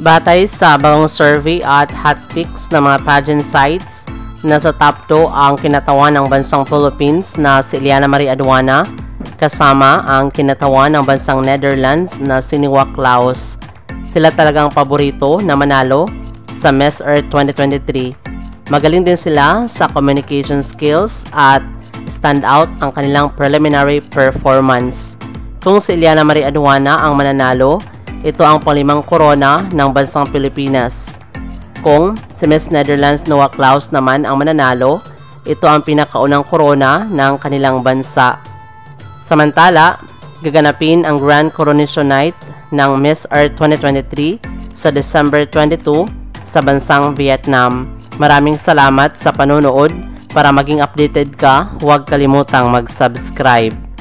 Batay sa bagong survey at hot picks ng mga pageant sites, nasa top 2 ang kinatawan ng bansang Philippines na si Eliana Marie Aduana, kasama ang kinatawan ng bansang Netherlands na si Niwa Klaus. Sila talagang paborito na manalo sa Miss Earth 2023. Magaling din sila sa communication skills at stand out ang kanilang preliminary performance. Kung si Eliana Marie Aduana ang mananalo, ito ang panglimang korona ng bansang Pilipinas. Kung si Miss Netherlands Niwa Klaus naman ang mananalo, ito ang pinakaunang korona ng kanilang bansa. Samantala, gaganapin ang Grand Coronation Night ng Miss Earth 2023 sa December 22 sa bansang Vietnam. Maraming salamat sa panonood. Para maging updated ka, huwag kalimutang mag-subscribe.